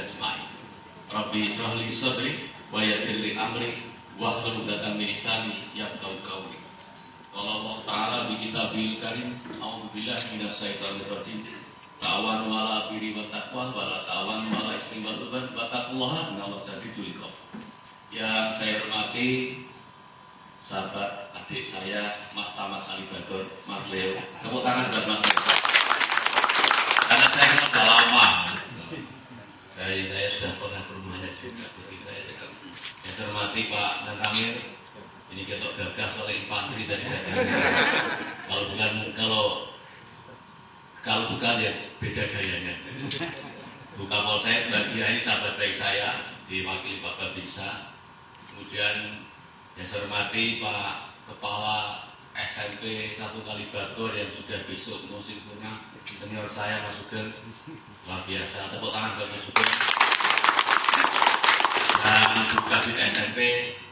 ajmain. Rabbi shrah li sadri wa yassir li amri wahlul 'uqdatam min lisani yafqahu qawli. Qala Allah Ta'ala bi kitabil karim, a'udzu billahi minasyaitonir rajim. Ta'awanu 'alal birri wat taqwa wa la ta'awanu 'alal itsmi wal 'udwan wattaqullaha innallaha syadidul iqab. Yang saya hormati sahabat adik saya Mas Tama Salibadur, Mas Leo. Tepuk tangan buat Mas Leo. Karena saya kenal sudah lama. Saya sudah pernah ke rumahnya juga. Jadi saya dekat. Yang saya hormati Pak Nantamir. Ini ketok gagah oleh infanteri dari saya. Kalau bukan ya beda gayanya. Bu Kapolsek bagian ini sahabat baik saya, diwakili Bapak Bisa. Kemudian yang saya hormati Pak Kepala SMP 1 Kalibagor yang sudah besok musim punya senior saya Mas Sugeng, luar biasa. Tepuk tangan buat Mas Sugeng. Dan Bu Kabid SMP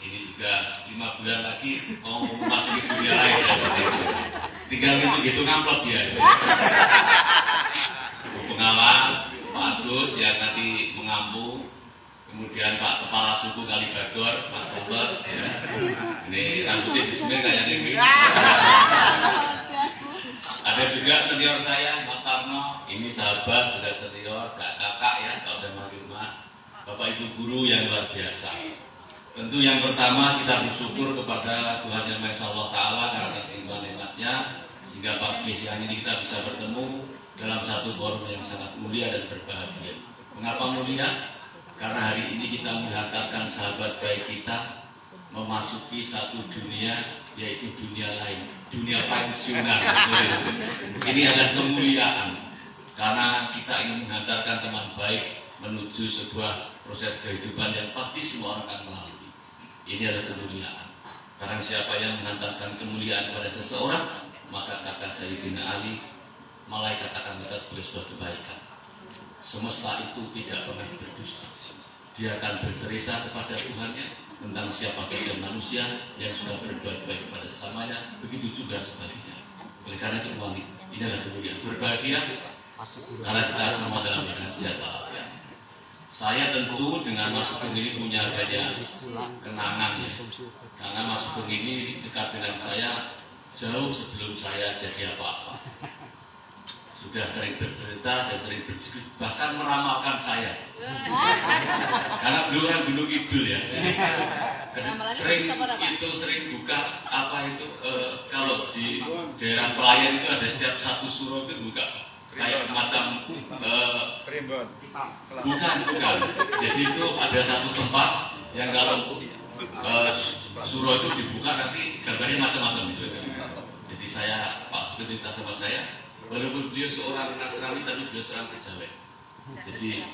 ini juga 5 bulan lagi mau memasuki dunia lain. Tinggal gitu ngamplop dia. Bu Pengawas Pak Agus yang nanti mengampu. Kemudian Pak Kepala Suku Kalibagor, Mas Robert, ya. Ini rambutnya disini kayak ini. Ada juga senior saya, Mas Tarno. Ini sahabat, sudah senior, gak kakak ya, kalau saya manggil Mas. Bapak Ibu guru yang luar biasa. Tentu yang pertama kita bersyukur kepada Tuhan Yang Maha Esa Allah Ta'ala karena kesimpulan nikmatnya, sehingga pagi siang ini kita bisa bertemu dalam satu forum yang sangat mulia dan berbahagia. Mengapa mulia? Karena hari ini kita menghantarkan sahabat baik kita memasuki satu dunia, yaitu dunia lain, dunia pensiunan. Ini adalah kemuliaan, karena kita ingin menghantarkan teman baik menuju sebuah proses kehidupan yang pasti semua orang akan melalui. Ini adalah kemuliaan. Karena siapa yang menghantarkan kemuliaan pada seseorang, maka kata Sayyidina Ali, malaikat akan mencatat sebuah kebaikan. Semesta itu tidak pernah berdusta. Dia akan bercerita kepada Tuhannya tentang siapa saja manusia yang sudah berbuat baik kepada sesamanya, begitu juga sebaliknya. Oleh karena itu ini adalah kemuliaan berbahagia karena kita semua dalam keadaan sehat walafiat. Saya tentu dengan Mas Sugeng ini punya banyak kenangan ya. Karena Mas Sugeng ini dekat dengan saya jauh sebelum saya jadi apa-apa. Sudah sering bercerita dan sering berdiskusi, bahkan meramalkan saya. Karena beliau orang Gunung Kidul ya. Sering buka apa itu kalau di daerah pelayan itu ada setiap satu surau itu buka kayak semacam bukan. Jadi itu ada satu tempat yang kalau surau itu dibuka nanti gambarnya macam-macam gitu. Jadi saya Pak cerita sama saya. Walaupun dia seorang Nasrani tapi dia seorang Kejawen. Jadi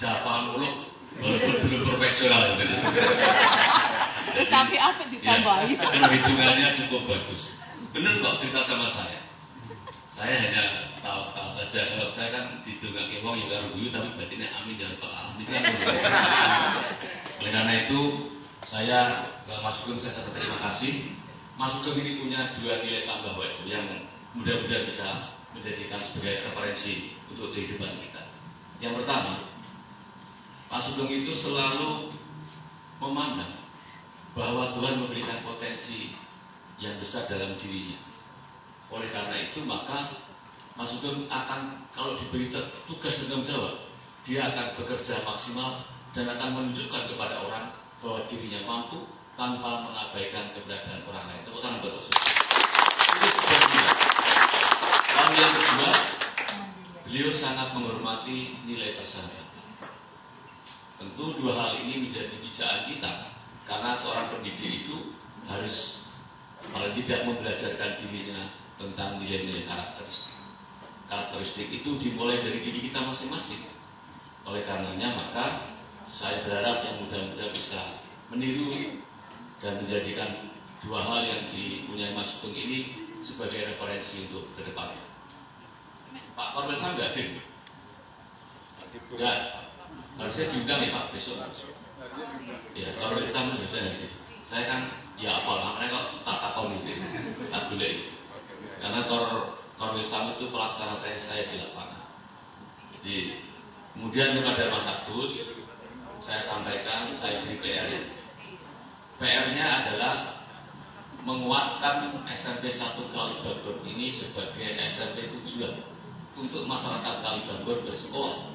Java muluk walaupun belum profesional. Tapi apa ditambahi? Ya, perhitungannya cukup bagus. Benar kok cerita sama saya. Saya hanya tahu saja. Kalau saya kan didongake wong ya karo guyu tapi batinnya amin ya rabbal alamin. Oleh karena itu saya Mas Sugeng saya berterima kasih. Mas Sugeng ini punya 2 nilai tambah yang mudah-mudahan bisa menjadikan sebagai referensi untuk kehidupan kita. Yang pertama, Pak Sugeng itu selalu memandang bahwa Tuhan memberikan potensi yang besar dalam dirinya. Oleh karena itu maka Mas Sugeng akan kalau diberi tugas dan tanggung jawab, dia akan bekerja maksimal dan akan menunjukkan kepada orang bahwa dirinya mampu tanpa mengabaikan keberadaan orang lain. Tepuk tangan buat Mas Sugeng. Itu sebabnya. Lalu yang kedua, beliau sangat menghormati nilai persahabatan. Tentu 2 hal ini menjadi pijakan kita, karena seorang pendidik itu harus paling tidak membelajarkan dirinya tentang nilai-nilai karakteristik. Karakteristik itu dimulai dari diri kita masing-masing. Oleh karenanya maka saya berharap yang mudah-mudahan bisa meniru dan menjadikan 2 hal yang dipunyai Mas Sugeng ini sebagai referensi untuk ke depannya. Pak Korban Sam nggak hadir? Enggak. Harusnya diundang ya Pak besok. Ya, Korban Sam sudah hadir. Saya kan ya apa namanya kok tak komite, tak boleh. Karena Korban Sam itu pelaksana saya di lapangan. Jadi Kemudian kepada Mas Agus, saya sampaikan, saya beri PR. PR-nya adalah menguatkan SMP 1 Kalibagor ini sebagai SMP tujuan untuk masyarakat Kalibagor bersekolah,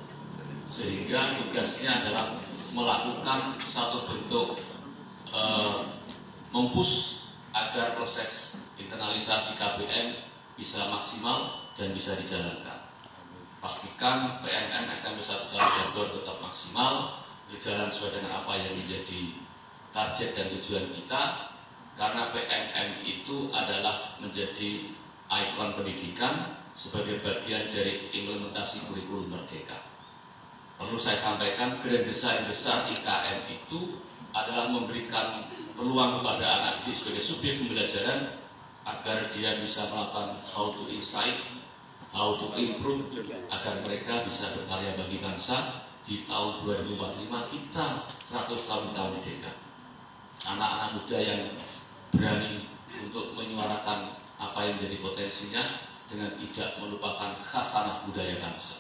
sehingga tugasnya adalah melakukan satu bentuk mempush agar proses internalisasi KBM bisa maksimal dan bisa dijalankan. Pastikan PNM SMP 1 Kalibagor tetap maksimal, berjalan sesuai dengan apa yang menjadi target dan tujuan kita, karena PNM itu adalah menjadi ikon pendidikan sebagai bagian dari implementasi kurikulum merdeka. Perlu saya sampaikan, grand design besar IKN itu adalah memberikan peluang kepada anak didik sebagai subjek pembelajaran agar dia bisa melakukan how to insight, how to improve, agar mereka bisa berkarya bagi bangsa. Di tahun 2045 kita 100 tahun merdeka. Anak-anak muda yang berani untuk menyuarakan apa yang menjadi potensinya dengan tidak melupakan khasanah budaya bangsa.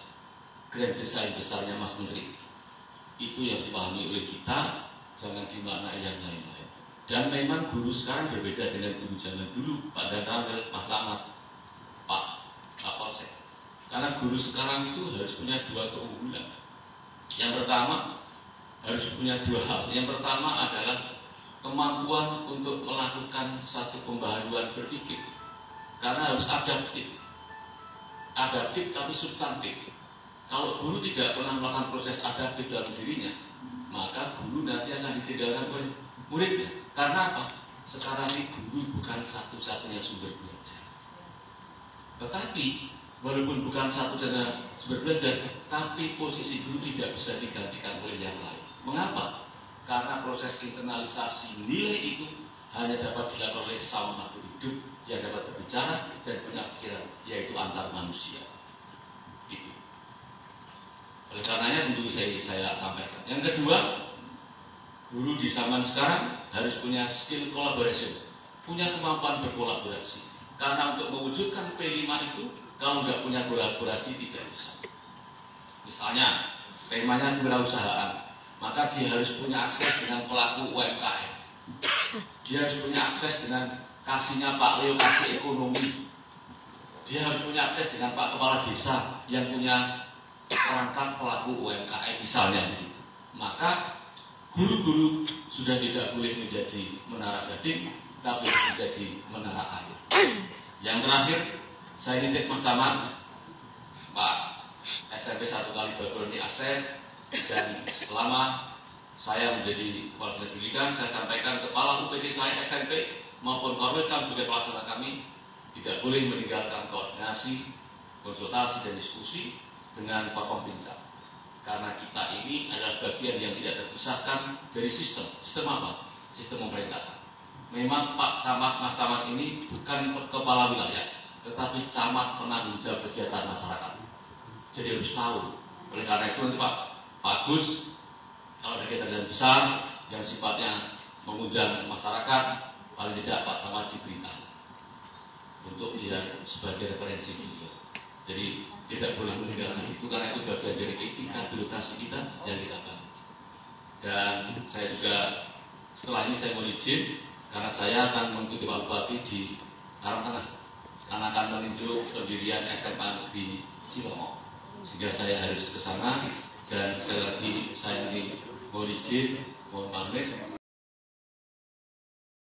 Grand design besarnya Mas Menteri itu yang dipahami oleh kita, jangan dimaknai yang lain-lain. Dan memang guru sekarang berbeda dengan guru zaman dulu, Pak Danramil, Mas Ahmad, Pak Kapolsek. Karena guru sekarang itu harus punya dua keunggulan. Yang pertama harus punya dua hal. Yang pertama adalah kemampuan untuk melakukan satu pembaharuan berpikir, karena harus adaptif tapi substantif. Kalau guru tidak pernah melakukan proses adaptif dalam dirinya, maka guru nanti akan ditinggalkan oleh muridnya. Karena apa? Sekarang ini guru bukan satu-satunya sumber belajar. Tetapi walaupun bukan satu-satunya sumber belajar, tapi posisi guru tidak bisa digantikan oleh yang lain. Mengapa? Karena proses internalisasi nilai itu hanya dapat dilakukan oleh sama makhluk hidup yang dapat berbicara dan punya pikiran, yaitu antar manusia. Itu. Oleh karenanya tentu saya sampaikan. Yang kedua, guru di zaman sekarang harus punya skill collaboration, punya kemampuan berkolaborasi. Karena untuk mewujudkan P5 itu, kalau nggak punya kolaborasi tidak bisa. Misalnya, temanya kewirausahaan, maka dia harus punya akses dengan pelaku UMKM. Dia harus punya akses dengan kasihnya Pak Leo, kasih ekonomi. Dia harus punya akses dengan Pak Kepala Desa yang punya perangkat pelaku UMKM misalnya. Maka guru-guru sudah tidak boleh menjadi menara gading, tapi menjadi menara air. Yang terakhir, saya titip Mas Camat, Pak SMP 1 Kalibagor ini aset, dan selama saya menjadi kepala pendidikan, saya sampaikan kepala UPC saya SMP maupun Korwilcam sebagai pelaksana kami tidak boleh meninggalkan koordinasi, konsultasi dan diskusi dengan Forkompinsa. Karena kita ini adalah bagian yang tidak terpisahkan dari sistem. Sistem apa? Sistem pemerintahan. Memang Pak Camat, Mas Camat ini bukan kepala wilayah, tetapi camat penanggung jawab kegiatan masyarakat. Jadi harus tahu. Oleh karena itu nanti Pak Agus, kalau ada kegiatan besar yang sifatnya mengundang masyarakat, paling tidak Pak Camat diberitahu untuk dia sebagai referensi beliau. Jadi tidak boleh meninggalkan itu, karena itu bagian dari etika birokrasi kita yang kita bangun. Dan saya juga setelah ini saya mau izin, karena saya akan mengikuti Pak Bupati di Karangtengah, karena akan meninjau pendirian SMA di Cilongok, sehingga saya harus ke sana. Dan sekali lagi saya ini mau izin, mohon pamit.